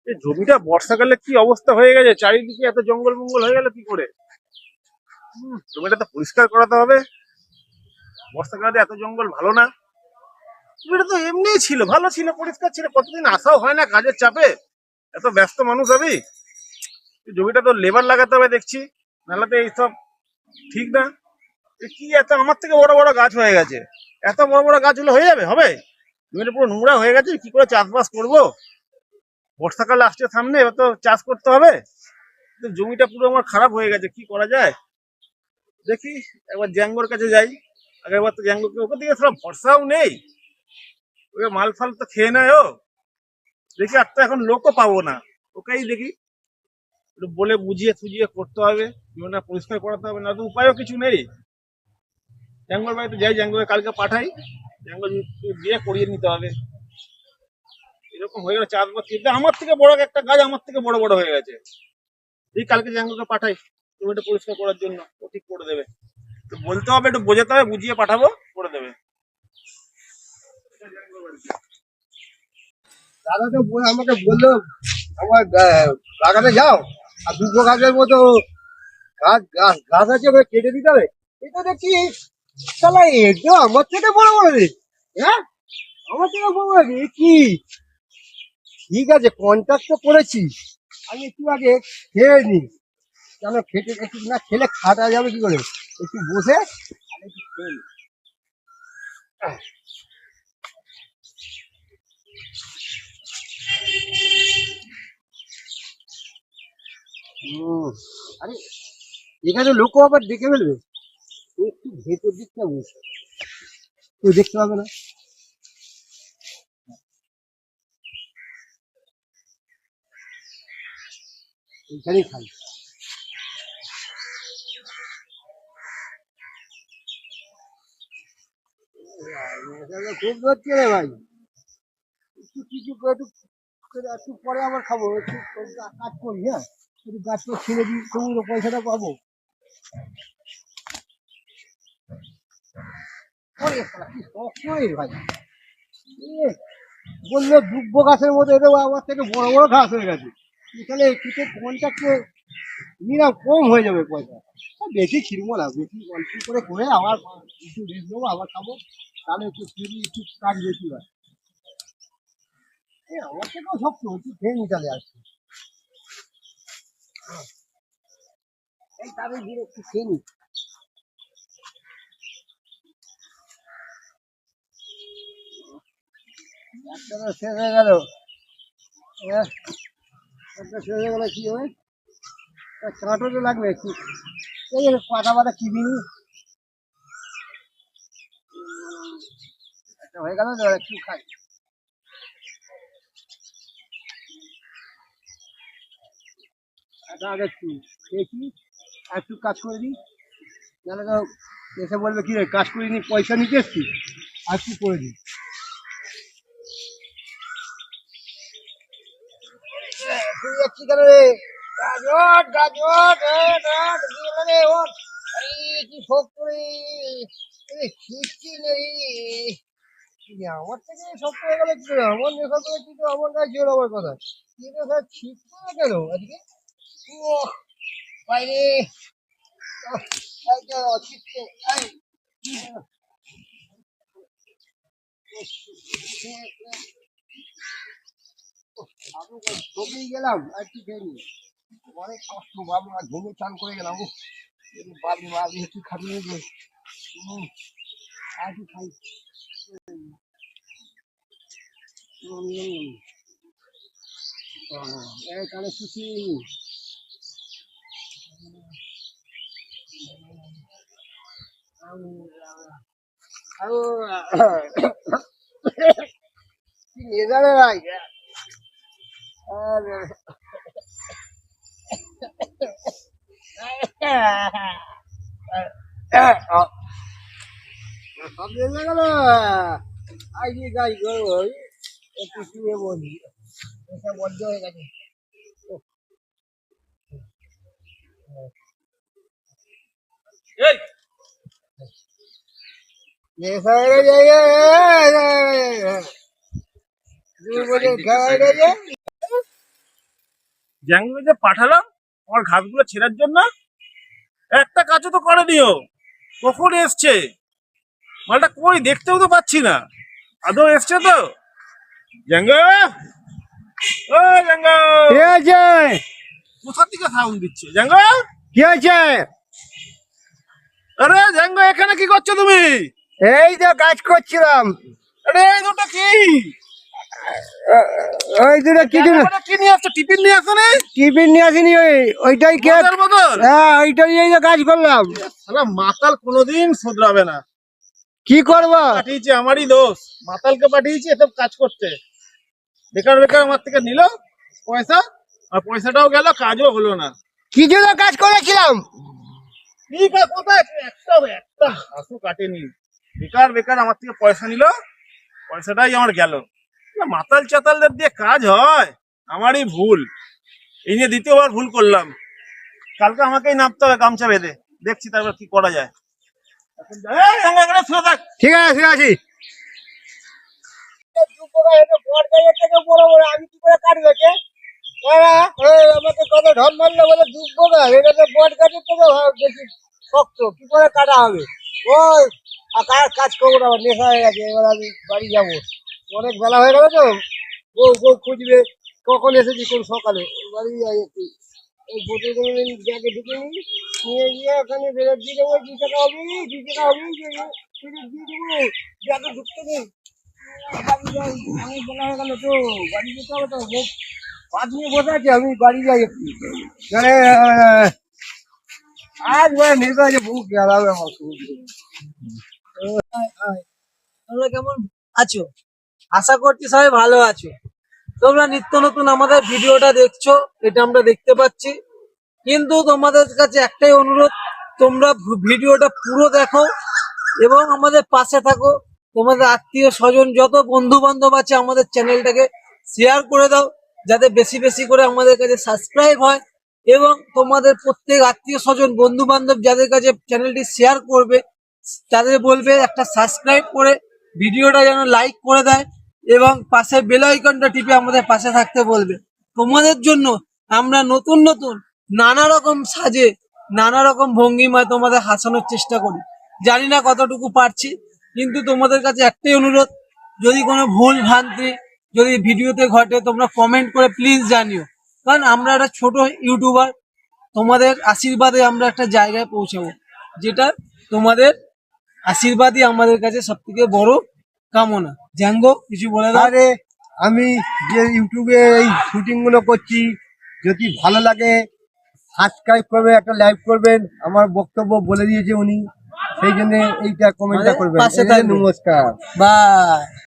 এই জমিটা বর্ষাকালে কি অবস্থা হয়ে গেছে, চারিদিকে এত জঙ্গল মঙ্গল হয়ে গেল কি করে? জমিটা তো পরিষ্কার করাতে হবে। বর্ষাকালে এত জঙ্গল ভালো না। জমিটা তো এমনিই ছিল, ভালো ছিল, পরিষ্কার ছিল, কতদিন আসাও হয় না কাজের চাপে। এত ব্যস্ত মানুষ আমি। এই জমিটা তো লেবার লাগাতে হবে দেখছি, নাহলে তো এইসব ঠিক না। এ কি এত আমার থেকে বড় বড় গাছ হয়ে গেছে, এত বড় বড় গাছগুলো হয়ে যাবে হবে? জমিটা পুরো নোংরা হয়ে গেছে, কি করে চাষবাস করবো? বর্ষাকাল আসছে সামনে, এবার তো চাষ করতে হবে। কিন্তু জমিটা পুরো আমার খারাপ হয়ে গেছে, কি করা যায় দেখি। একবার জ্যাঙ্গোর কাছে যাই। আগেরবার তো জ্যাঙ্গোকে ওকে দিকে সব ভরসাও নেই, ওকে মাল ফাল তো খেয়ে নেয় ও। দেখি আর তো এখন লোকও পাবো না, ওকেই দেখি একটু বলে বুঝিয়ে সুঝিয়ে করতে হবে, জীবনটা পরিষ্কার করাতে হবে, না তো উপায়ও কিছু নেই। জ্যাঙ্গোর বাড়িতে যাই, জ্যাঙ্গোকে কালকে পাঠাই, জ্যাঙ্গো দিয়ে করিয়ে নিতে হবে। এরকম হয়ে গেলে চাষবাস, কিন্তু আমার থেকে বড় একটা গাছ আমার থেকে বড় বড় হয়ে গেছে। এই কালকে জ্যাঙ্গোকে পাঠাই জমিটা পরিষ্কার করার জন্য, ও ঠিক করে দেবে। তো বলতে হবে, একটু বোঝাতে হবে, বুঝিয়ে পাঠাবো, করে দেবে। দাদা তো আমাকে বললো আমার বাগানে যাও, আর দুটো গাছের মতো গাছ গাছ গাছ আছে, ওগুলো কেটে দিতে হবে। এটা দেখছি শালা একটু আমার থেকে বড় বড় রে। হ্যাঁ, আমার থেকে বড় বড় রে কি? ঠিক আছে, কন্ট্যাক্ট তো করেছি, আমি একটু আগে খেয়ে নি। কেন খেতে একটু না খেলে খাটা যাবে কি করে? একটু বসে আর একটু খেয়ে নি। আরে এখানে লোক আবার দেখে ফেলবে, একটু ভেতর দিকটা বসে কেউ দেখতে পাবে না। এইখানেই খাই। খুব ধরছে রে ভাই, একটু কিছু একটু একটু পরে আবার খাবো, একটু কাজ করি। হ্যাঁ, একটু গাছটা ছেড়ে দিই, তবু তো পয়সাটা পাবো। ওরে শালা, কি শক্ত রে ভাই। এ বললো দুব্ব গাছের মধ্যে এদের আমার থেকে বড় বড় ঘাস হয়ে গেছে। এখানে কিছু কন্ট্যাক্টে নিলাম, কম হয়ে যাবে পয়সা। বেশি ছিড়বো না, বেশি অল্প করে করে আবার একটু রেস্ট নেবো, আবার খাবো। তাহলে একটু ফিরি, একটু কাজ বেশি হয়। আমার থেকেও শক্ত, একটু খেয়ে নি তাহলে আসছি। এই তাহলে দিয়ে একটু খেয়ে নি। একটা তো শেষ হয়ে গেল। একটা শেষ হয়ে গেলে কি হবে? কাঁটো তো লাগবে একটু। এই যে পাতা পাতা চিবিনি, একটা হয়ে গেল তো, একটু খাই। এটা আগে একটু খেয়েছি, আর একটু কাজ করে দিই, নাহলে তো এসে বলবে কি রে কাজ করিনি, পয়সা নিতে এসছি। আর একটু করে দিই। তুই যাচ্ছি কেন রে? গাজর গাজর রে ওর। এই কি শক্ত রে, ছিটছি নেই। আমার থেকে শক্ত হয়ে গেলে কি করে? আমার নেশা করে তুই তো আমার গায়ে জোর আমার কথা, কিন্তু স্যার ছিটছে না কেন আজকে? ও বাইরে ছিটছে। আমি ঘুমিয়ে গেলাম আর কি খেয়ে, অনেক কষ্ট বাবু, আর ঘুমিয়ে চান করে গেলাম। ও বাবু বাবু একটু খাবি যে আর কি খাই। কানে খুশি কি নিয়ে যাবে ভাই? আর সব নিয়ে গেল। আইডি গাই গো, একটু শুয়ে বলি, এটা বদ্ধ হয়ে গেছে। এই নেশা হয়ে গেছে, দুই বছর খাওয়া হয়ে গেছে। জ্যাঙ্গোকে যে পাঠালাম আমার ঘাসগুলো ছেঁড়ার জন্য, একটা কাজও তো করেনিও। কখন এসছে মালটা? কই দেখতেও তো পাচ্ছি না। আদৌ এসছে তো? জ্যাঙ্গো, ও জ্যাঙ্গো, কি হয়েছে? কোথা থেকে সাউন্ড দিচ্ছে জ্যাঙ্গো? কি হয়েছে? আরে জ্যাঙ্গো, এখানে কি করছো তুমি? এই তো কাজ করছিলাম। আরে এই দুটো কি? ওই দুটো কিছু না, কি নিয়ে আসছো? টিফিন নিয়ে আসছো? টিফিন নিয়ে আসিনি, ওইটাই খেয়ে, মজার বদল। হ্যাঁ ওইটাই এই যে কাজ করলাম। শালা মাতাল কোনোদিন শুধরাবে না। কি করবো? পাঠিয়েছে, আমারই দোষ। মাতালকে পাঠিয়েছি এসব কাজ করতে। বেকার বেকার আমার থেকে নিল পয়সা, আর পয়সাটাও গেল, কাজও হলো না। কিছু তো কাজ করেছিলাম। ঠিক আছে, কোথায় একটা একটা হাসু কাটেনি। বেকার বেকার আমার থেকে পয়সা নিল, পয়সাটাই আমার গেল। মাতাল চাতালদের দিয়ে কাজ হয়, আমারই ভুল। এই নিয়ে দ্বিতীয়বার ভুল করলাম। কালকে আমাকেই নামতে হবে গামছা বেঁধে, দেখছি তারপর কি করা যায়। এখন এই, এখানে শুয়ে থাক। ঠিক আছে, ঠিক আছে। আমি কি করে কাটবে? আমাকে কত ঢপ মারলো বলে ডুববো না, এটা তো বট গাছের থেকে বেশি শক্ত, কি করে কাটা হবে? ওই কাজ করবো না, আমার নেশা হয়ে গেছে। এবার আমি বাড়ি যাবো, অনেক বেলা হয়ে গেল তো। বউ বউ খুঁজবে কখন এসেছি, কোন সকালে। বাড়ি যাই একটু, এই বোতল করে ব্যাগে ঢুকে নিই, নিয়ে গিয়ে ওখানে বেরোত দিয়ে দেবো। 2 টাকা হবে, 2 টাকা হবে, দিয়ে দেবো, ব্যাগে ঢুকতে নেই। বাড়ি যাই, অনেক বেলা হয়ে গেল তো, বাড়ি যেতে হবে তো। বাদ নিয়ে বসে আছি, আমি বাড়ি যাই একটু। মানে আজ মানে নেশা আছে, বুক জ্বালাবে আমার খুব। তোমরা কেমন আছো? আশা করছি সবাই ভালো আছো। তোমরা নিত্য নতুন আমাদের ভিডিওটা দেখছো, এটা আমরা দেখতে পাচ্ছি। কিন্তু তোমাদের কাছে একটাই অনুরোধ, তোমরা ভিডিওটা পুরো দেখো এবং আমাদের পাশে থাকো। তোমাদের আত্মীয় স্বজন যত বন্ধু বান্ধব আছে আমাদের চ্যানেলটাকে শেয়ার করে দাও, যাতে বেশি বেশি করে আমাদের কাছে সাবস্ক্রাইব হয়। এবং তোমাদের প্রত্যেক আত্মীয় স্বজন বন্ধু বান্ধব যাদের কাছে চ্যানেলটি শেয়ার করবে, তাদের বলবে একটা সাবস্ক্রাইব করে ভিডিওটা যেন লাইক করে দেয় এবং পাশে বেল আইকনটা টিপে আমাদের পাশে থাকতে বলবে। তোমাদের জন্য আমরা নতুন নতুন নানা রকম সাজে, নানা রকম ভঙ্গিমায় তোমাদের হাসানোর চেষ্টা করি। জানি না কতটুকু পারছি, কিন্তু তোমাদের কাছে একটাই অনুরোধ, যদি কোনো ভুল ভ্রান্তি যদি ভিডিওতে ঘটে তোমরা কমেন্ট করে প্লিজ জানিও। কারণ আমরা একটা ছোট ইউটিউবার, তোমাদের আশীর্বাদে আমরা একটা জায়গায় পৌঁছাবো, যেটা তোমাদের আশীর্বাদই আমাদের কাছে সব থেকে বড় কামনা। জ্যাঙ্গো, কিছু বলে দাও। আরে আমি যে ইউটিউবে এই শুটিং গুলো করছি, যদি ভালো লাগে সাবস্ক্রাইব করবে, একটা লাইক করবেন। আমার বক্তব্য বলে দিয়েছে উনি, সেই জন্য এইটা কমেন্টটা করবেন। পাশে থাকবেন। নমস্কার। বাই।